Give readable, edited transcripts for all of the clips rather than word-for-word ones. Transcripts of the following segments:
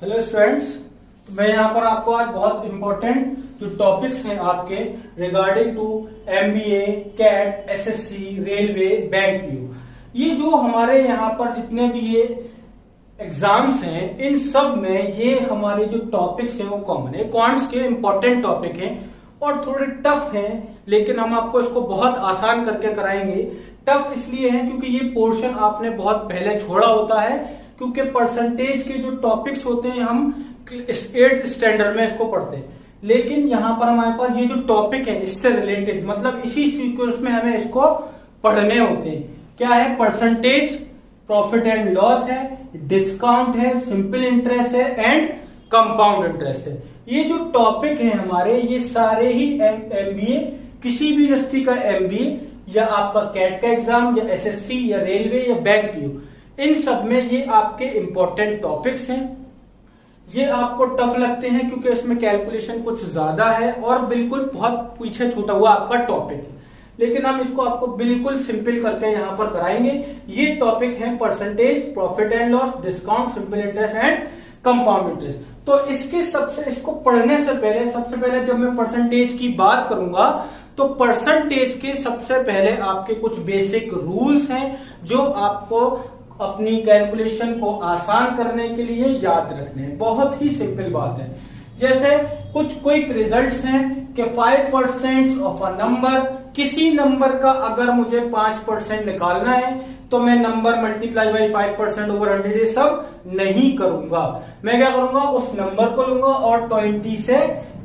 Hello students, मैं यहाँ पर आपको आज बहुत इंपॉर्टेंट जो टॉपिक्स हैं आपके regarding to MBA, CAT, SSC, railway, bank PO, ये जो हमारे यहाँ पर जितने भी ये एग्जाम्स हैं इन सब में ये हमारे जो टॉपिक्स हैं वो कॉमन है। क्वांट्स के इंपॉर्टेंट टॉपिक हैं और थोड़े टफ हैं, लेकिन हम आपको इसको बहुत आसान करके कराएंगे। टफ इसलिए है क्योंकि ये पोर्शन आपने बहुत पहले छोड़ा होता है, क्योंकि परसेंटेज के जो टॉपिक्स होते हैं हम 8th स्टैंडर्ड में इसको पढ़ते हैं, लेकिन यहाँ पर हमारे पास ये जो टॉपिक है इससे रिलेटेड मतलब इसी सीक्वेंस में हमें इसको पढ़ने होते हैं। क्या है? परसेंटेज, प्रॉफिट एंड लॉस है, डिस्काउंट है, सिंपल इंटरेस्ट है एंड कंपाउंड इंटरेस्ट है। ये जो टॉपिक है हमारे ये सारे ही एमबीए, किसी भी यूनिवर्सिटी का एमबीए या आपका कैट का एग्जाम या एसएससी या रेलवे या बैंक पीओ, इन सब में ये आपके इंपॉर्टेंट टॉपिक्स हैं। ये आपको टफ लगते हैं क्योंकि इसमें कैलकुलेशन कुछ ज्यादा है और बिल्कुल बहुत पीछे छूटा हुआ आपका टॉपिक है, लेकिन हम इसको आपको बिल्कुल सिंपल करके यहाँ पर कराएंगे। ये टॉपिक है percentage, profit and loss, discount, simple interest and compound interest. तो इसको पढ़ने से पहले सबसे पहले जब मैं परसेंटेज की बात करूंगा तो परसेंटेज के सबसे पहले आपके कुछ बेसिक रूल्स हैं जो आपको अपनी कैलकुलेशन को आसान करने के लिए याद रखने हैं। बहुत ही सिंपल बात है। जैसे कुछ क्विक रिजल्ट्स हैं कि 5% ऑफ अ नंबर, किसी नंबर का अगर मुझे 5% निकालना है तो मैं नंबर मल्टीप्लाई बाई 5% ओवर 100 ये सब नहीं करूंगा। मैं क्या करूंगा, उस नंबर को लूंगा और 20 से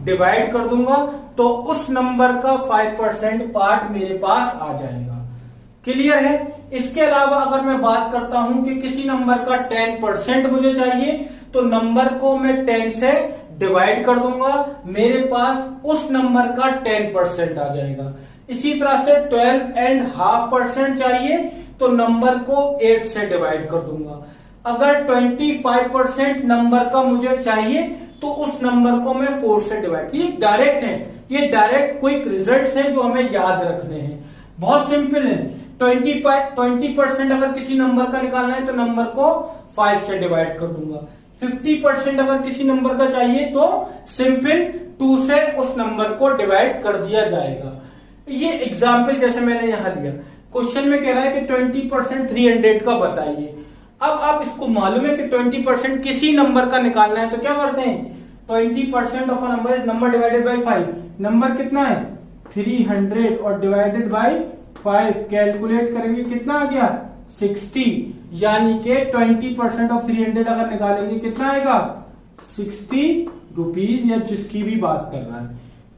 डिवाइड कर दूंगा तो उस नंबर का 5% पार्ट मेरे पास आ जाएगा। क्लियर है? इसके अलावा अगर मैं बात करता हूं कि किसी नंबर का 10% मुझे चाहिए तो नंबर को मैं 10 से डिवाइड कर दूंगा, मेरे पास उस नंबर का 10% आ जाएगा। इसी तरह से 12.5% चाहिए तो नंबर को 8 से डिवाइड कर दूंगा। अगर 25% नंबर का मुझे चाहिए तो उस नंबर को मैं 4 से डिवाइड। ये डायरेक्ट है, ये डायरेक्ट क्विक रिजल्ट्स हैं जो हमें याद रखने हैं। बहुत सिंपल है। 20% अगर किसी नंबर का निकालना है तो नंबर को 5 से डिवाइड कर दूंगा। 50% अगर किसी नंबर का चाहिए तो सिंपल 2 से उस नंबर को डिवाइड कर दिया जाएगा। ये एग्जाम्पल जैसे मैंने यहां लिया, क्वेश्चन में कह रहा है कि 20% 300 का बताइए। अब आप इसको मालूम है कि 20% किसी नंबर का निकालना है तो क्या करते हैं, 20% of a number is number divided by 5। Number कितना है 300 और डिवाइडेड बाई 5 कैलकुलेट करेंगे कितना आ गया 60, यानी कि 20% ऑफ 300 अगर निकालेंगे कितना आएगा 60 रुपीज, या जिसकी भी बात कर रहा है।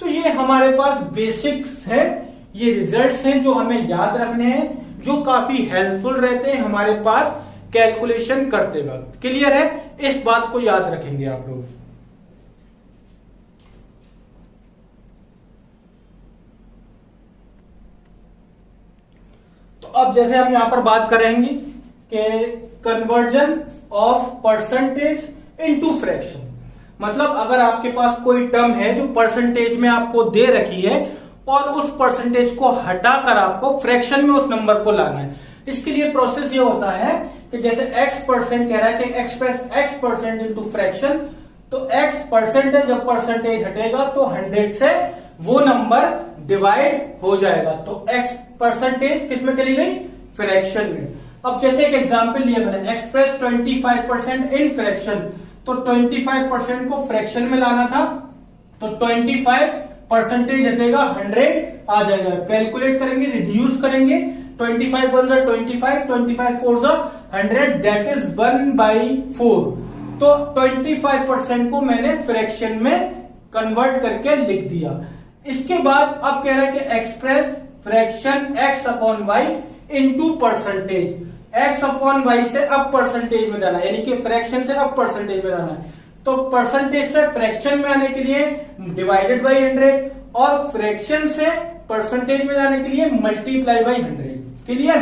तो ये हमारे पास बेसिक्स है, ये रिजल्ट्स हैं जो हमें याद रखने हैं, जो काफी हेल्पफुल रहते हैं हमारे पास कैलकुलेशन करते वक्त। क्लियर है? इस बात को याद रखेंगे आप लोग। तो अब जैसे हम यहां पर बात करेंगे कि conversion of percentage into fraction, मतलब अगर आपके पास कोई टर्म है जो परसेंटेज में आपको दे रखी है और उस परसेंटेज को हटाकर आपको फ्रैक्शन में उस नंबर को लाना है। इसके लिए प्रोसेस ये होता है कि जैसे x% कह रहा है कि एक्सप्रेस x% इनटू फ्रैक्शन, तो x परसेंट है, जब परसेंटेज हटेगा तो 100 से वो नंबर डिवाइड हो जाएगा, तो x परसेंटेज किस में चली गई, फ्रैक्शन में। अब जैसे एक एग्जांपल लिया मैंने, एक्सप्रेस 25% इन फ्रैक्शन, तो 25% को फ्रैक्शन में लाना था तो 25% हटेगा 100 आ जाएगा। कैलकुलेट करेंगे, रिड्यूस करेंगे, 25 1 जा 25, 25 4 जा 100, दैट इज 1/4। तो 25% को मैंने फ्रैक्शन में कन्वर्ट करके लिख दिया। इसके बाद अब कह रहा है कि express fraction x upon Y into percentage. x upon Y से अब परसेंटेज में जाना है, यानी कि फ्रैक्शन से अब परसेंटेज में जाना है। तो परसेंटेज से फ्रैक्शन में आने के लिए डिवाइडेड बाई 100 और फ्रैक्शन से परसेंटेज में जाने के लिए मल्टीप्लाई बाई 100। क्लियर?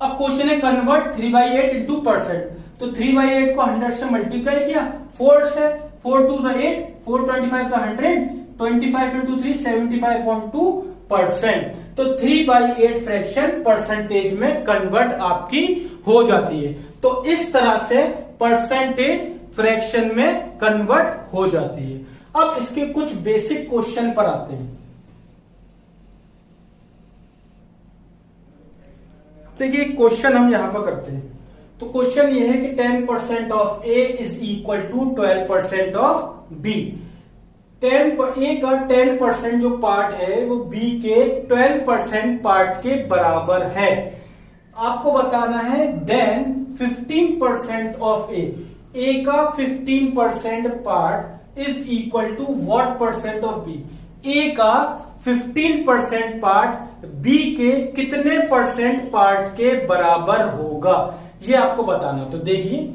अब क्वेश्चन है कन्वर्ट 3/8 इंटू परसेंट, तो 3/8 को 100 से मल्टीप्लाई किया, 4 से, 4 2 से 8, 4 25 से 100, 25 इंटू 3 75.2%। तो 3/8 फ्रैक्शन परसेंटेज में कन्वर्ट आपकी हो जाती है। तो इस तरह से परसेंटेज फ्रैक्शन में कन्वर्ट हो जाती है। अब इसके कुछ बेसिक क्वेश्चन पर आते हैं। देखिए क्वेश्चन हम यहां पर करते हैं। तो क्वेश्चन ये है कि 10% of A is equal to 12% of B. A का 10% जो पार्ट है वो बी के 12% पार्ट के बराबर है। आपको बताना है देन 15% ऑफ ए का 15% part is equal to what percent of B. A का 15% पार्ट बी के कितने परसेंट पार्ट के बराबर होगा, ये आपको बताना। तो देखिए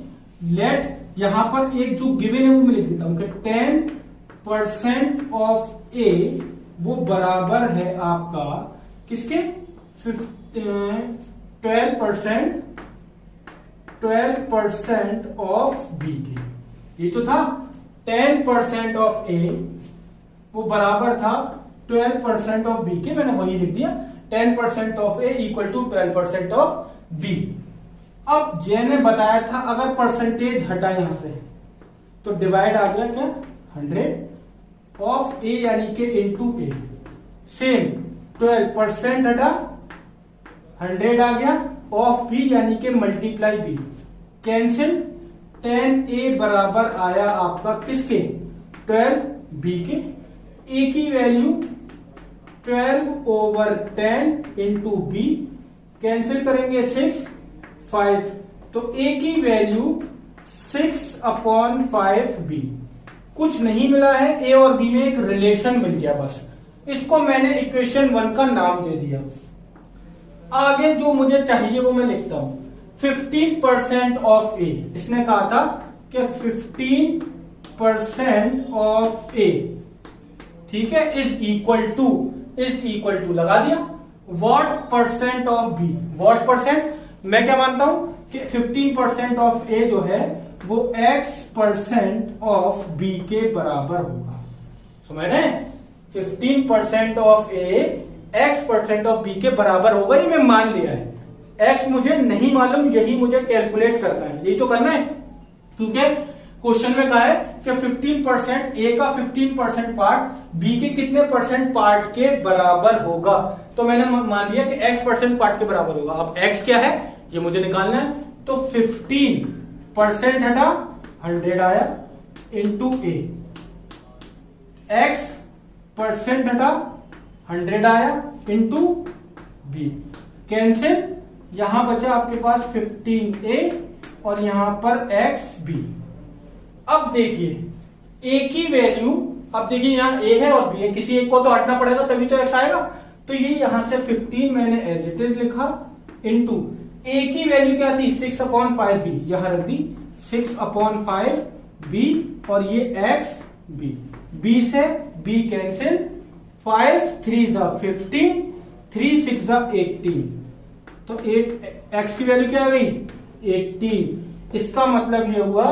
लेट यहां पर एक जो गिवन है वो मैं लिख देता हूं कि 10% ऑफ ए वो बराबर है आपका किसके 12% ऑफ बी के। ये तो था 10% ऑफ ए वो बराबर था 12% ऑफ बी के, मैंने वही लिख दिया 10% of A equal to 12% of B. अब जे ने बताया था अगर परसेंटेज हटा यहां से तो डिवाइड आ गया क्या 100 ऑफ ए यानी कि इनटू ए। सेम 12% हटा 100 आ गया ऑफ बी यानी कि मल्टीप्लाई बी कैंसिल 10 ए बराबर आया आपका किसके 12 बी के। ए की वैल्यू 12/10 इंटू बी कैंसिल करेंगे 6 5 तो ए की वैल्यू 6/5 बी। कुछ नहीं मिला है, ए और बी में एक रिलेशन मिल गया बस। इसको मैंने इक्वेशन 1 का नाम दे दिया। आगे जो मुझे चाहिए वो मैं लिखता हूं 15% ऑफ ए। इसने कहा था कि 15% ऑफ ए ठीक है इज इक्वल टू लगा दिया what percent of B. What percent मैं क्या मानता हूं कि 15% ऑफ ए जो है वो x% ऑफ बी के बराबर होगा। समझ रहे हैं 15% of A x% of B के बराबर होगा, ये मैं मान लिया है। x मुझे नहीं मालूम, यही मुझे कैलकुलेट करना है, यही तो करना है क्योंकि क्वेश्चन में कहा है कि 15% ए का 15% पार्ट बी के कितने परसेंट पार्ट के बराबर होगा। तो मैंने मान लिया कि x% पार्ट के बराबर होगा। अब x क्या है ये मुझे निकालना है। तो 15% हटा 100 आया इंटू ए, x% हटा 100 आया इंटू बी कैंसिल। यहां बचा आपके पास 15a और यहां पर xb। अब देखिए ए की वैल्यू, अब देखिए यहां ए है और बी है, किसी एक को तो हटना पड़ेगा तभी तो x आएगा। तो ये यहां से 15 मैंने एज इट इज लिखा इंटू ए की वैल्यू क्या थी 6/5 बी, यहां रख दी 6/5 बी और ये x b। बी से बी कैंसिल 5 3 15 3 6 18 तो 8 x की वैल्यू क्या आ गई 18। इसका मतलब ये हुआ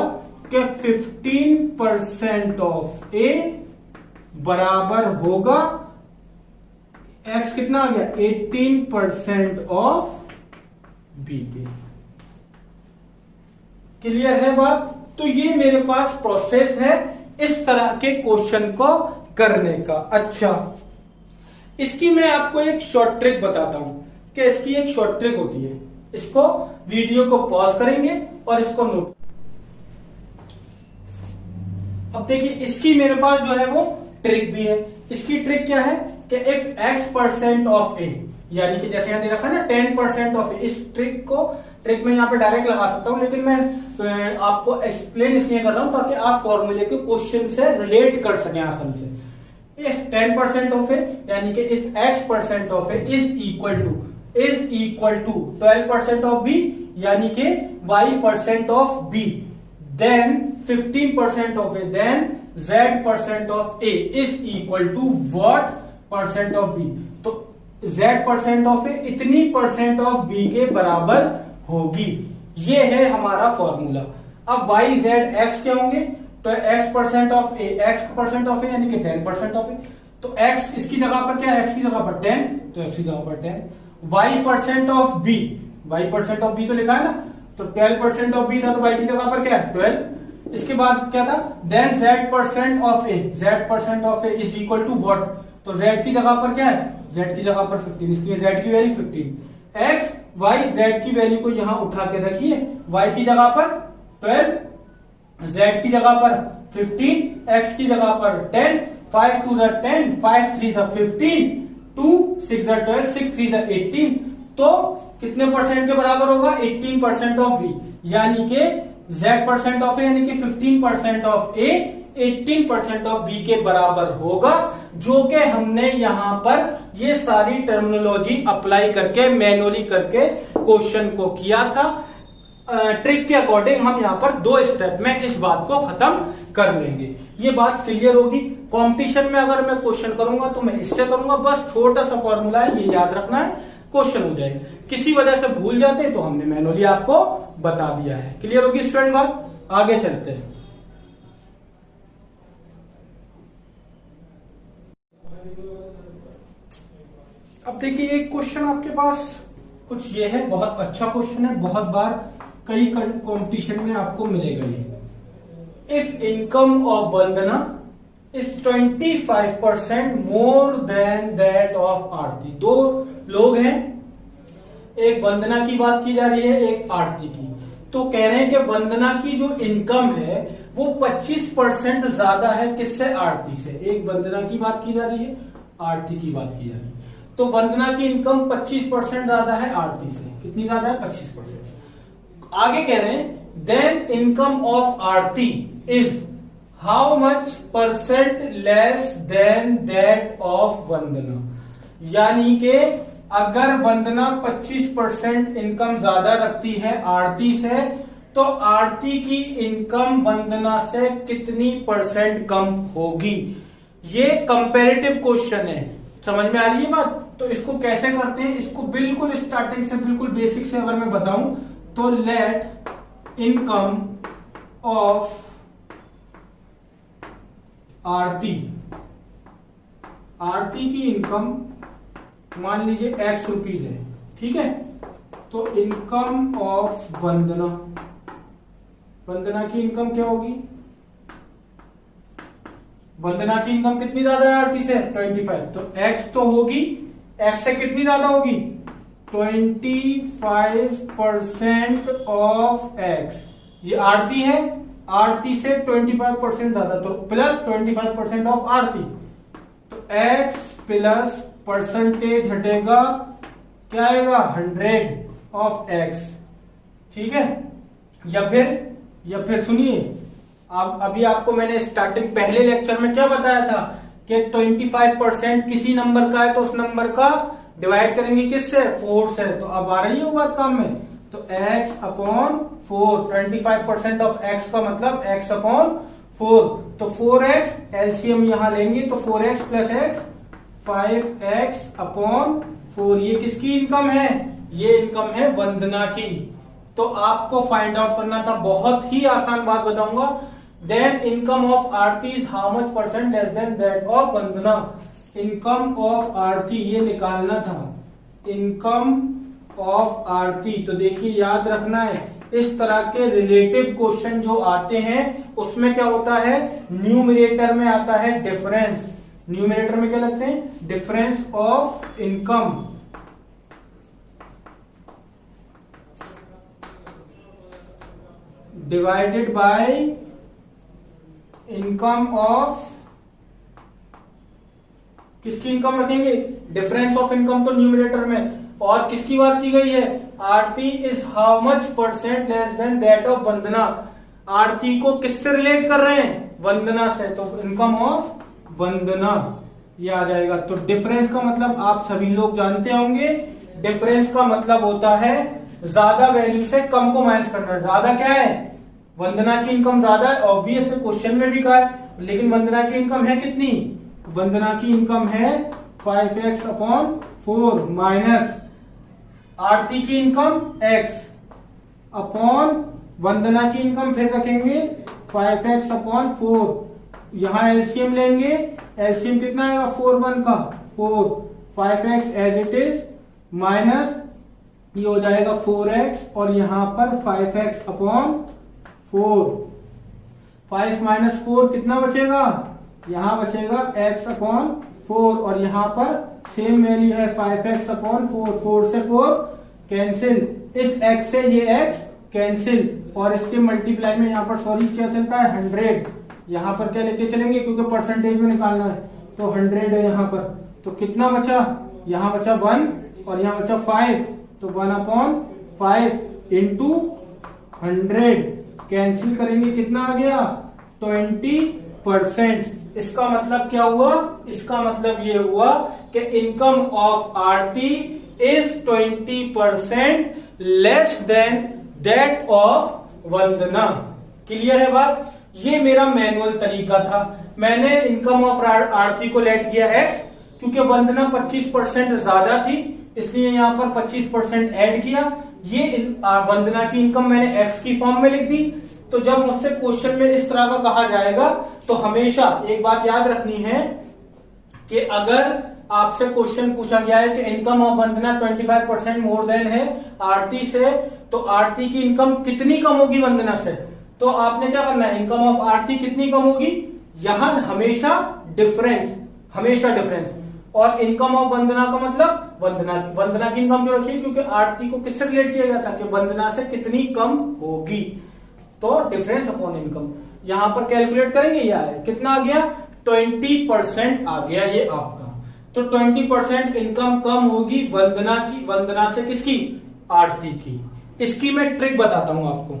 कि 15% ऑफ ए बराबर होगा x कितना आ गया 18% ऑफ बी के। क्लियर है बात। तो ये मेरे पास प्रोसेस है इस तरह के क्वेश्चन को करने का। अच्छा इसकी मैं आपको एक शॉर्ट ट्रिक बताता हूं कि इसकी एक शॉर्ट ट्रिक होती है। इसको वीडियो को पॉज करेंगे और इसको नोट। अब देखिए इसकी मेरे पास जो है वो ट्रिक भी है। इसकी ट्रिक क्या है कि इफ x% ऑफ ए, यानी कि जैसे यहां दे रखा है ना 10% ऑफ ए, इस ट्रिक में यहां पे डायरेक्ट लगा सकता हूं, लेकिन मैं आपको एक्सप्लेन इसलिए कर रहा हूं ताकि आप फॉर्मूले के क्वेश्चन से रिलेट कर सकें आसानी से। इस 10% ऑफ ए यानी कि if x% of A is equal to 12% of B यानी कि y% of B, then 15% of A, then z% of A is equal to what percent of B. तो z% ऑफ ए इतनी percent of B के बराबर होगी। ये है हमारा फॉर्मूला। अब y z x क्या होंगे तो x% of A, x% of A यानी कि 10% ऑफ ए। तो x इसकी जगह पर क्या है, x की जगह पर 10 तो x की जगह पर 10। y% of b, y% of b तो लिखा है ना, तो 12% ऑफ b था तो y की जगह पर क्या है 12। इसके बाद क्या था, then z% of A, z% of A is equal to what, तो z की जगह पर क्या है, z की जगह पर 15, इसलिए z की वैल्यू 15, x y z की वैल्यू को यहां उठा के रखिए, y की जगह पर 12, z की जगह पर 15, x की जगह पर 10, 5 2 10, 5 3 15, 2 6 12, 6 3 18, तो कितने परसेंट के बराबर होगा, 18% ऑफ बी, यानी कि z% ऑफ ए यानी कि 15% ऑफ ए 18% ऑफ बी के बराबर होगा, जो कि हमने यहां पर ये सारी टर्मिनोलॉजी अप्लाई करके मैनुअली करके क्वेश्चन को किया था। ट्रिक के अकॉर्डिंग हम यहां पर 2 स्टेप में इस बात को खत्म कर लेंगे। ये बात क्लियर होगी। कंपटीशन में अगर मैं क्वेश्चन करूंगा तो मैं इससे करूंगा, बस छोटा सा फॉर्मूला है, ये याद रखना है, क्वेश्चन हो जाएगा। किसी वजह से भूल जाते तो हमने मैनुअली आपको बता दिया है। क्लियर होगी स्टूडेंट बात? आगे चलते हैं। अब देखिए एक क्वेश्चन आपके पास कुछ ये है, बहुत अच्छा क्वेश्चन है, बहुत बार कई कंपटीशन में आपको मिलेगा ये। If income of Vandana is 25% more than that of Aarti. 2 लोग हैं, एक वंदना की बात की जा रही है, एक आरती की। तो कह रहे हैं कि वंदना की जो इनकम है वो 25% ज्यादा है किससे, आरती से। एक वंदना की बात की जा रही है, आरती की बात की जा रही है। तो वंदना की इनकम 25% ज्यादा है आरती से। कितनी ज्यादा है, 25%। आगे कह रहे हैं then income of Aarti is how much percent less than that of Vandana. यानी कि अगर वंदना 25% इनकम ज्यादा रखती है आरती से, तो आरती की इनकम वंदना से कितनी परसेंट कम होगी। ये कंपैरेटिव क्वेश्चन है, समझ में आ रही है बात? तो इसको कैसे करते हैं, इसको बिल्कुल स्टार्टिंग से, बिल्कुल बेसिक से अगर मैं बताऊं तो लेट इनकम ऑफ आरती, आरती की इनकम मान लीजिए x रुपीज है, ठीक है। तो इनकम ऑफ वंदना, वंदना की इनकम क्या होगी, वंदना की इनकम कितनी ज्यादा है आरती से, 25। तो x तो होगी, x से कितनी ज्यादा होगी, 25% ऑफ x। ये आरती है, आरती से 25% ज्यादा, तो प्लस 25% ऑफ आरती। तो x प्लस परसेंटेज हटेगा, क्या आएगा, 100 ऑफ x, ठीक है। या फिर सुनिए, अब अभी आपको मैंने स्टार्टिंग पहले लेक्चर में क्या बताया था कि 25% किसी नंबर का है तो उस नंबर का डिवाइड करेंगे किससे, 4 से। तो अब आ रही है वो बात काम में। तो x अपॉन 4, 25% ऑफ x का मतलब x अपॉन 4। तो 4x एलसीएम यहां लेंगे तो 4x plus x 5x upon 4। ये किसकी इनकम है, ये इनकम है वंदना की। तो आपको फाइंड आउट करना था, बहुत ही आसान बात बताऊंगा। Then income of Aarti is how much percent less than that of Vandana. Income of Aarti ये निकालना था, इनकम ऑफ आरती। तो देखिए याद रखना है, इस तरह के रिलेटिव क्वेश्चन जो आते हैं उसमें क्या होता है, न्यूमरेटर में आता है डिफरेंस। न्यूमरेटर में क्या लगते हैं, difference of income divided by income of, किसकी इनकम रखेंगे, डिफरेंस ऑफ इनकम तो न्यूमरेटर में। और किसकी बात की गई है, Aarti is how much percent less than that of Vandana. Aarti को किससे रिलेट कर रहे हैं, वंदना से। तो इनकम ऑफ वंदना ये आ जाएगा। तो डिफरेंस का मतलब आप सभी लोग जानते होंगे, डिफरेंस का मतलब होता है ज्यादा वैल्यू से कम को माइनस करना। ज्यादा क्या है, वंदना की इनकम ज्यादा है, ऑब्वियस है, क्वेश्चन में भी कहा है। लेकिन वंदना की इनकम है कितनी, वंदना की इनकम है 5x अपॉन 4 माइनस आरती की इनकम x अपॉन वंदना की इनकम फिर रखेंगे 5x अपॉन 4। यहां एलसीएम लेंगे, एलसीएम कितना आएगा, 4 1 का 4, 5x as it is minus ये हो जाएगा 4x और यहां पर 5x अपॉन 4। 5 माइनस 4 कितना बचेगा, यहां बचेगा x अपॉन 4 और यहां पर सेम वैल्यू है 5x अपॉन 4, 4 से 4 कैंसिल, इस x से ये x कैंसिल और इसके मल्टीप्लाई में यहाँ पर सॉरी क्या चलता है 100, यहाँ पर क्या लेके चलेंगे क्योंकि परसेंटेज में निकालना है तो 100 है यहाँ पर, तो कितना बचा, यहाँ बचा 1 और यहाँ बचा 5, तो 1/5 इंटू 100 कैंसिल करेंगे कितना आ गया 20%। इसका मतलब क्या हुआ, इसका मतलब ये हुआ कि income of Aarti is 20% less than that of Vandana. Clear है बात, ये मेरा मैनुअल तरीका था। मैंने इनकम ऑफ आरती को लेट किया x क्योंकि वंदना 25% ज्यादा थी इसलिए यहां पर 25% ऐड किया। ये वंदना की इनकम मैंने x की फॉर्म में लिख दी। तो जब मुझसे क्वेश्चन में इस तरह का कहा जाएगा तो हमेशा एक बात याद रखनी है कि अगर आपसे क्वेश्चन पूछा गया है कि income of Vandana 25% more then है आरती से, तो आरती की इनकम कितनी कम होगी वंदना से, तो आपने क्या करना है, इनकम ऑफ आरती कितनी कम होगी, यहां हमेशा डिफरेंस, हमेशा डिफरेंस। और इनकम ऑफ वंदना का मतलब वंदना की इनकम क्यों रखी, क्योंकि आरती को किससे रिलेट किया गया था कि वंदना से कितनी कम होगी, तो डिफरेंस अपॉन इनकम यहां पर कैलकुलेट करेंगे, या कितना आ गया 20% आ गया ये आपका। तो 20% इनकम कम होगी वंदना की, वंदना से किसकी, आरती की। इसकी मैं ट्रिक बताता हूं आपको।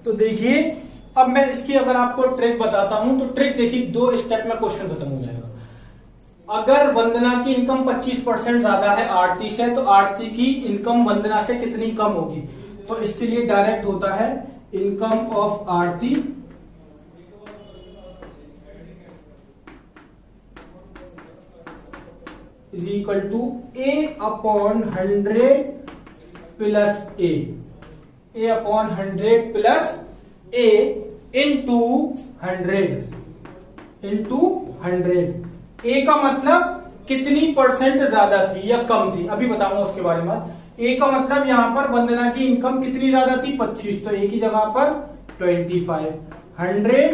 तो देखिए अब मैं इसकी अगर आपको ट्रिक बताता हूं तो ट्रिक देखिए, 2 स्टेप में क्वेश्चन खत्म हो जाएगा। अगर वंदना की इनकम 25% ज्यादा है आरती से, तो आरती की इनकम वंदना से कितनी कम होगी, तो इसके लिए डायरेक्ट होता है income of Aarti is equal to a upon 100 plus a upon 100 plus a into 100 A का मतलब कितनी परसेंट ज्यादा थी या कम थी, अभी बताऊंगा उसके बारे में। ए का मतलब यहां पर वंदना की इनकम कितनी ज्यादा थी 25, तो ए की जगह पर 25, 100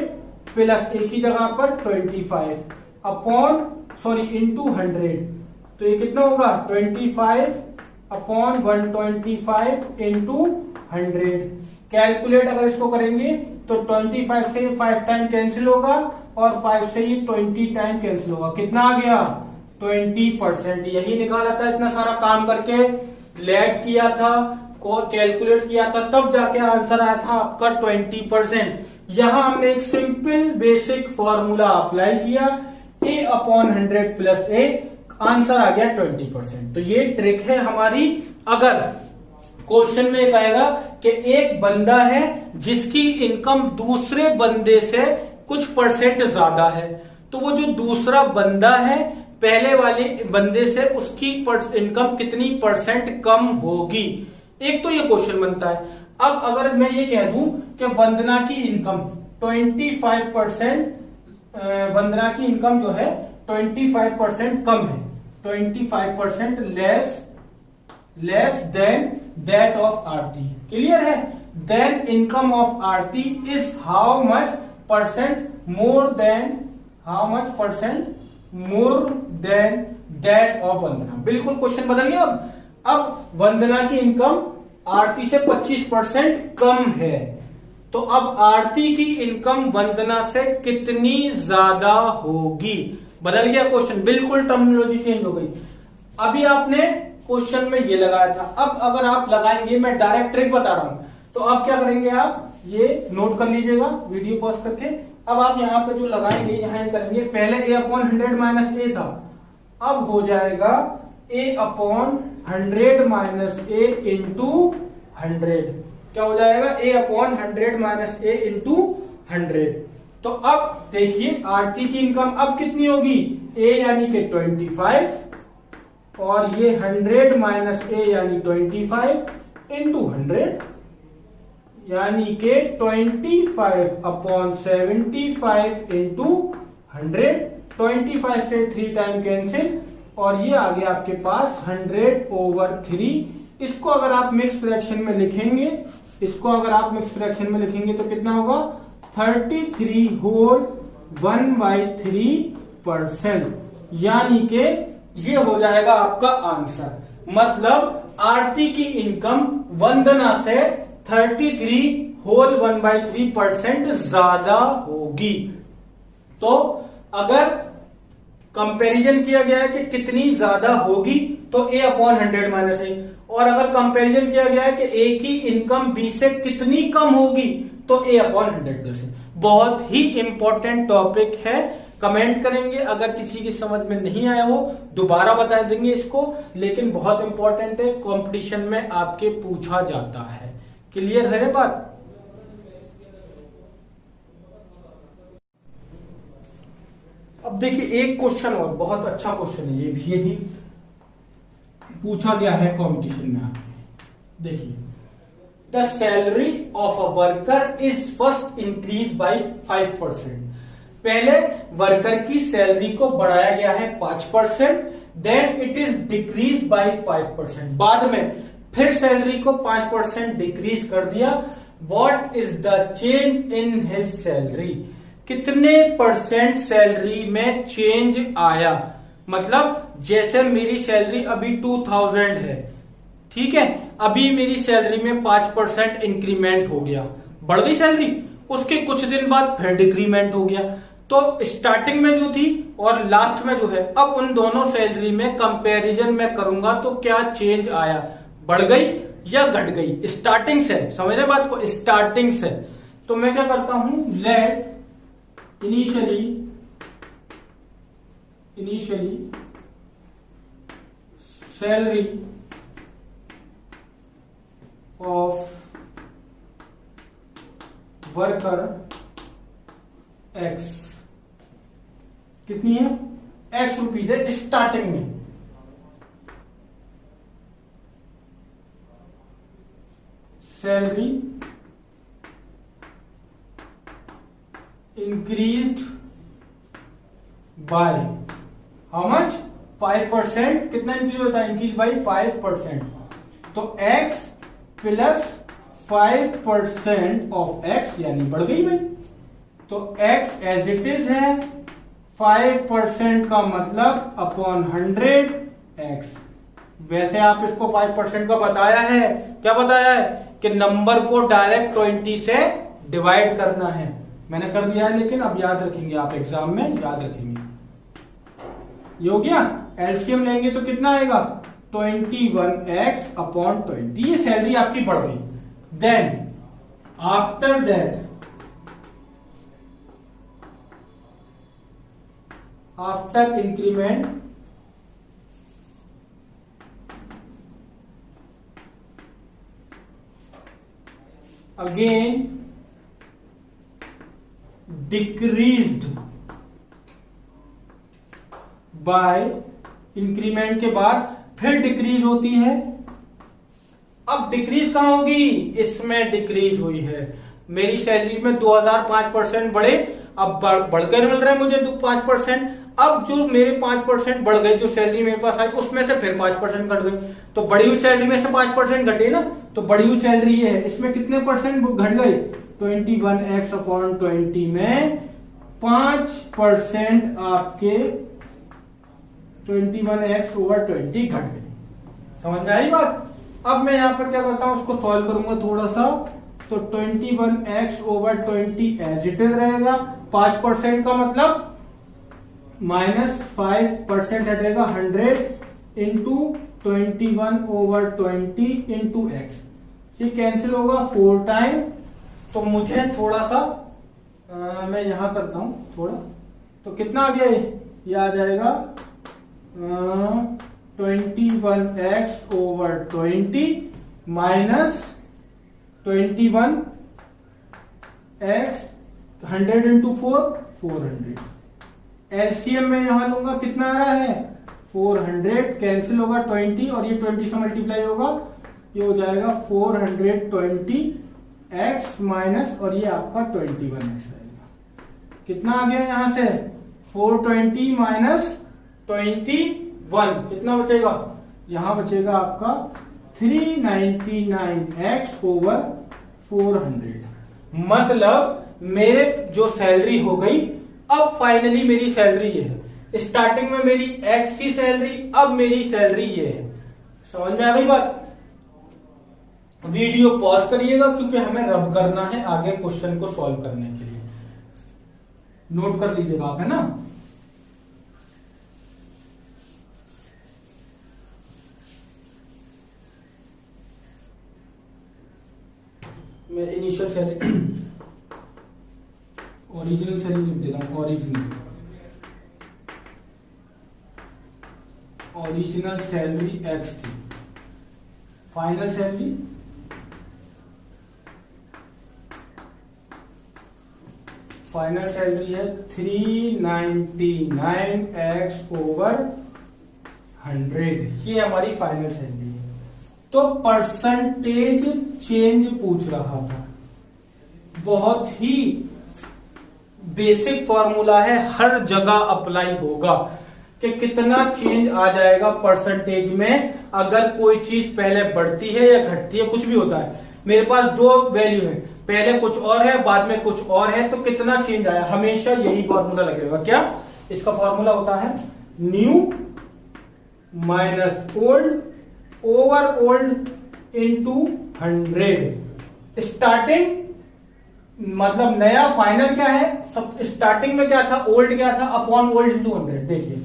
प्लस ए की जगह पर 25 अपॉन सॉरी इंटू 100, तो ये कितना होगा 25 अपॉन 125 इंटू 100। कैलकुलेट अगर इसको करेंगे तो 25 से 5 टाइम कैंसिल होगा और 5 से ये 20 टाइम कैंसिल होगा, कितना आ गया 20%। यही निकाला था, इतना सारा काम करके लेट किया था, कैलकुलेट किया था, तब जाके आंसर आया था आपका 20%। यहां हमने एक सिंपल बेसिक फॉर्मूला अप्लाई किया, a upon 100 plus a, answer आ गया 20%। तो ये ट्रिक है हमारी। अगर क्वेश्चन में कहेगा कि एक बंदा है जिसकी इनकम दूसरे बंदे से कुछ परसेंट ज्यादा है, तो वो जो दूसरा बंदा है पहले वाले बंदे से उसकी इनकम कितनी परसेंट कम होगी, एक तो ये क्वेश्चन बनता है। अब अगर मैं ये कह दूं कि वंदना की इनकम 25%, वंदना की इनकम जो है 25% कम है, 25% less than that of Aarti, clear है, then income of Aarti is how much percent more than that of Vandana. बिल्कुल क्वेश्चन बदल गया। अब वंदना की इनकम आरती से 25% कम है, तो अब आरती की इनकम वंदना से कितनी ज्यादा होगी, बदल गया क्वेश्चन, बिल्कुल टर्मिनोलॉजी चेंज हो गई। अभी आपने क्वेश्चन में ये लगाया था, अब अगर आप लगाएंगे, मैं डायरेक्ट ट्रिक बता रहा हूं, तो आप क्या करेंगे, आप ये नोट कर लीजिएगा वीडियो पॉज करके। अब आप यहां पे जो लगाएंगे, यहां ये करेंगे, पहले a अपॉन 100 माइनस a था, अब हो जाएगा a upon 100 minus a into 100, क्या हो जाएगा a upon 100 minus a into 100। तो अब देखिए आरती की इनकम अब कितनी होगी, a यानी कि 25 और ये 100 माइनस a यानी 25 इंटू 100 यानी के 25 अपॉन 75 इंटू 100, 25 से 3 टाइम कैंसिल और ये आ गया आपके पास 100/3 इसको अगर आप मिक्स फ्रैक्शन में लिखेंगे, इसको अगर आप मिक्स फ्रैक्शन में लिखेंगे तो कितना होगा 33 होल 1/3%, यानी कि ये हो जाएगा आपका आंसर। मतलब आरती की इनकम वंदना से 33 होल 1/3% ज्यादा होगी। तो अगर कंपैरिजन किया गया है कि कितनी ज्यादा होगी तो A/100 माइनस ए, और अगर कंपैरिजन किया गया है कि ए की इनकम बी से कितनी कम होगी तो A/100 प्लस ए। बहुत ही इंपॉर्टेंट टॉपिक है। कमेंट करेंगे अगर किसी की समझ में नहीं आया हो, दोबारा बता देंगे इसको, लेकिन बहुत इंपॉर्टेंट है, कंपटीशन में आपके पूछा जाता है। क्लियर है बात? अब देखिए एक क्वेश्चन और, बहुत अच्छा क्वेश्चन है ये भी, यही पूछा गया है कंपटीशन में आपके। देखिए, the salary of a worker is first increase by 5%। पहले वर्कर की सैलरी को बढ़ाया गया है 5%, then it is decrease by 5%। बाद में फिर सैलरी को 5% डिक्रीज कर दिया। What is the change in his salary? कितने परसेंट सैलरी में चेंज आया? मतलब जैसे मेरी सैलरी अभी 2000 है, ठीक है, अभी मेरी सैलरी में 5% इंक्रीमेंट हो गया, बढ़ गई सैलरी, उसके कुछ दिन बाद फिर डिक्रीमेंट हो गया। तो स्टार्टिंग में जो थी और लास्ट में जो है, अब उन दोनों सैलरी में कंपैरिजन में करूंगा तो क्या चेंज आया, बढ़ गई या घट गई? स्टार्टिंग से, समझ रहे बात को, स्टार्टिंग से। तो मैं क्या करता हूं, let initially salary of worker X कितनी है, एक्स रुपीज है स्टार्टिंग में। Salary increased by how much, 5%। कितना इंक्रीज होता है, इंक्रीज बाय 5%। तो x प्लस 5% ऑफ x, यानी बढ़ गई भाई। तो x एज इट इज है, 5% का मतलब अपॉन 100x। वैसे आप इसको 5% का बताया है, क्या बताया है कि नंबर को डायरेक्ट 20 से डिवाइड करना है, मैंने कर दिया है, लेकिन अब याद रखेंगे आप, एग्जाम में याद रखेंगे। ये हो गया। एलसीएम लेंगे तो कितना आएगा, 21x अपॉन 20। ये सैलरी आपकी बढ़ गई। Then after that, after increment again decreased by, increment के बाद फिर डिक्रीज होती है। अब डिक्रीज कहां होगी, इसमें डिक्रीज हुई है। मेरी सैलरी में 2005% बढ़े, अब बढ़कर मिल रहा है मुझे 5%। अब जो मेरे 5% बढ़ गए, जो सैलरी मेरे पास आई उसमें से फिर 5% घट गई, तो बढ़ी हुई सैलरी में से 5% घटे ना, तो बढ़ी हुई सैलरी ये है, इसमें कितने परसेंट घट गए, 21x अपॉन 20 में 5% आपके 21x ओवर 20 घट गए। समझ में आई बात? अब मैं यहां पर क्या करता हूं, उसको सॉल्व करूंगा थोड़ा सा। तो 21x over 20 as it is रहेगा, 5% का मतलब माइनस 5% हटेगा, 100 इंटू 21 ओवर 20 इंटू एक्स, ये कैंसिल होगा 4 टाइम। तो मुझे थोड़ा सा मैं यहां करता हूं थोड़ा, तो कितना आ गया ये आ जाएगा 21x over 20 minus 21x, 100 into 4, 400। LCM में यहां लूंगा, कितना आ रहा है 400, कैंसिल होगा 20 और ये 20 से मल्टीप्लाई होगा, ये हो जाएगा 420x माइनस, और ये आपका 21x आएगा। कितना आ गया यहां से 420 माइनस 21, कितना बचेगा, यहां बचेगा आपका 399x ओवर 400। मतलब मेरे जो सैलरी हो गई, अब फाइनली मेरी सैलरी ये है। स्टार्टिंग में मेरी x थी सैलरी, अब मेरी सैलरी ये है। समझ में आ गई बात? वीडियो पॉज करिएगा क्योंकि हमें रब करना है आगे क्वेश्चन को सॉल्व करने के लिए। नोट कर लीजिएगा आप, है ना। मैं इनिशियल सैलरी ओरिजिनल सैलरी लिख देता हूं। ओरिजिनल सैलरी एक्स थी, फाइनल सैलरी है 399x ओवर 100। ये हमारी फाइनल सैलरी है। तो परसेंटेज चेंज पूछ रहा था। बहुत ही बेसिक फॉर्मूला है, हर जगह अप्लाई होगा कि कितना चेंज आ जाएगा परसेंटेज में अगर कोई चीज पहले बढ़ती है या घटती है, कुछ भी होता है। मेरे पास दो वैल्यू है, पहले कुछ और है बाद में कुछ और है, तो कितना चेंज आया, हमेशा यही फॉर्मूला लगेगा। क्या इसका फॉर्मूला होता है? New minus old over old into 100। Starting मतलब नया, फाइनल क्या है, सब स्टार्टिंग में क्या था, ओल्ड क्या था, अपॉन ओल्ड इंटू 100। देखिए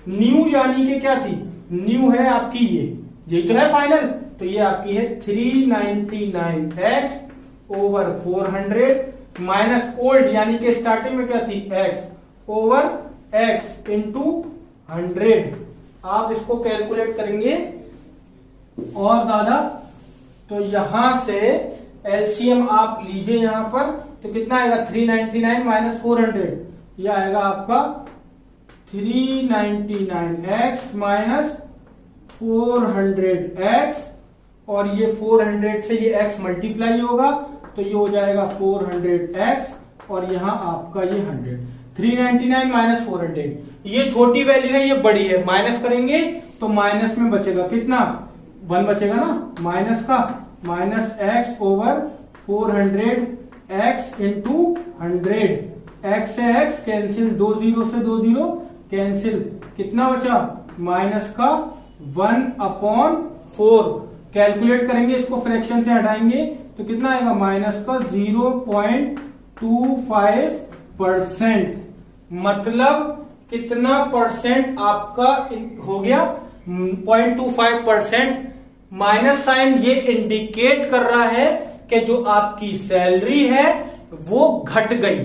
न्यू यानी कि क्या थी, न्यू है आपकी यही तो है फाइनल, तो ये आपकी है 399x ओवर 400 माइनस ओल्ड यानी कि स्टार्टिंग में क्या थी, x ओवर x इंटू 100। आप इसको कैलकुलेट करेंगे और दादा, तो यहां से एलसीएम आप लीजिए यहां पर, तो कितना आएगा 399 माइनस 400, यह आएगा आपका 399x माइनस 400x, और ये 400 से ये x मल्टीप्लाई होगा तो ये हो जाएगा 400x, और यहां आपका ये 100। 399 माइनस 400, ये छोटी वैल्यू है, ये बड़ी है, माइनस करेंगे तो माइनस में बचेगा कितना, 1 बचेगा ना, माइनस का minus x over 400x into 100। x से x कैंसिल, 2 0 से 2 0 कैंसिल, कितना बचा, माइनस का 1/4। कैलकुलेट करेंगे इसको, फ्रैक्शन से हटाएंगे तो कितना आएगा, माइनस का 0.25%। मतलब कितना परसेंट आपका हो गया, 0.25%। माइनस साइन ये इंडिकेट कर रहा है कि जो आपकी सैलरी है वो घट गई।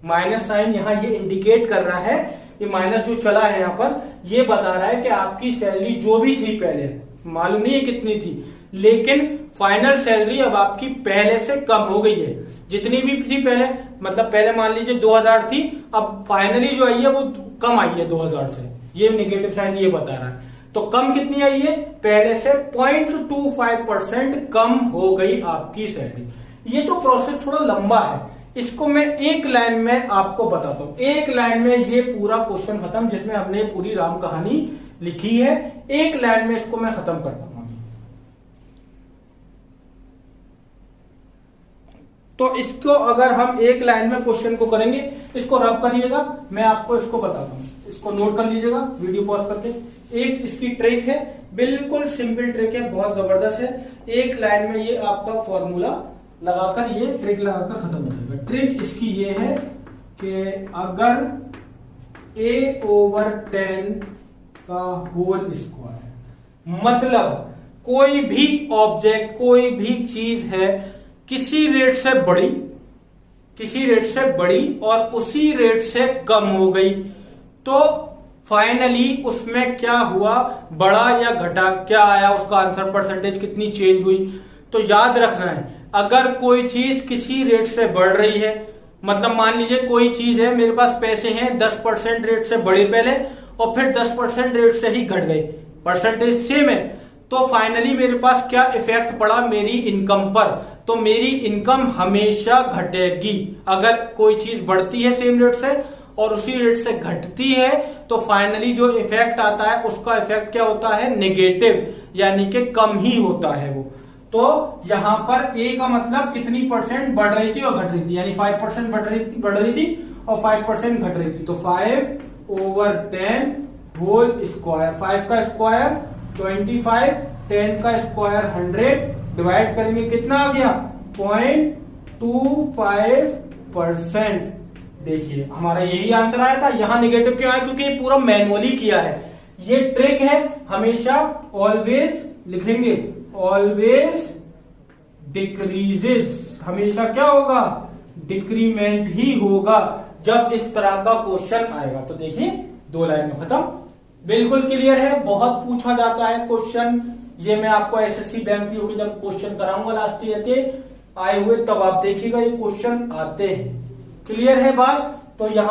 माइनस साइन यहां ये इंडिकेट कर रहा है, ये माइनस जो चला है यहां पर, ये बता रहा है कि आपकी सैलरी जो भी थी पहले, मालूम नहीं है कितनी थी, लेकिन फाइनल सैलरी अब आपकी पहले से कम हो गई है। जितनी भी थी पहले, मतलब पहले मान लीजिए 2000 थी, अब फाइनली जो आई है वो कम आई है 2000 से, ये नेगेटिव साइन ये बता रहा है। तो कम कितनी आई है, पहले से 0.25% कम हो गई आपकी सैलरी। ये तो प्रोसेस थोड़ा लंबा है, इसको मैं एक लाइन में आपको बताता हूं। एक लाइन में ये पूरा क्वेश्चन खत्म, जिसमें हमने पूरी राम कहानी लिखी है, एक लाइन में इसको मैं खत्म करता हूं। तो इसको अगर हम एक लाइन में क्वेश्चन को करेंगे, इसको रब करिएगा, मैं आपको इसको बताता हूं, इसको नोट कर लीजिएगा वीडियो पॉज करके। एक इसकी ट्रिक है, बिल्कुल सिंपल ट्रिक है, बहुत जबरदस्त है। एक लाइन में ये आपका फॉर्मूला लगाकर, ये ट्रिक लगाकर खत्म हो जाएगा। ट्रिक इसकी ये है कि अगर a ओवर 10 का होल स्क्वायर, मतलब कोई भी ऑब्जेक्ट, कोई भी चीज है किसी रेट से बड़ी और उसी रेट से कम हो गई, तो फाइनली उसमें क्या हुआ, बढ़ा या घटा, क्या आया उसका आंसर, परसेंटेज कितनी चेंज हुई। तो याद रखना है, अगर कोई चीज किसी रेट से बढ़ रही है, मतलब मान लीजिए कोई चीज है, मेरे पास पैसे हैं 10% रेट से बढ़े पहले और फिर 10% रेट से ही घट गए, परसेंटेज सेम है, तो फाइनली मेरे पास क्या इफेक्ट पड़ा मेरी इनकम पर, तो मेरी इनकम हमेशा घटेगी। अगर कोई चीज बढ़ती है सेम रेट से और उसी रेट से घटती है तो फाइनली जो इफेक्ट आता है उसका इफेक्ट क्या होता है, नेगेटिव, यानी कि कम ही होता है वो। तो यहां पर ए का मतलब कितनी परसेंट बढ़ रही थी और घट रही थी, यानी 5% बढ़ रही थी और 5% घट रही थी। तो 5/10 होल स्क्वायर, 5 का स्क्वायर 25, 10 का स्क्वायर 100, डिवाइड करेंगे कितना आ गया 0.25%। देखिए हमारा यही आंसर आया था। यहां निगेटिव क्यों आया, क्योंकि ये पूरा मैनुअली किया है। ये ट्रिक है, हमेशा ऑलवेज लिखेंगे, ऑलवेज डिक्रीजेस, हमेशा क्या होगा, डिक्रीमेंट ही होगा जब इस तरह का क्वेश्चन आएगा। तो देखिए 2 लाइन में खत्म, बिल्कुल क्लियर है। बहुत पूछा जाता है क्वेश्चन, ये मैं आपको एसएससी बैंक पीओ के जब क्वेश्चन कराऊंगा लास्ट ईयर के आए हुए, तब आप देखिएगा ये क्वेश्चन आते हैं। क्लियर है बात। तो यहां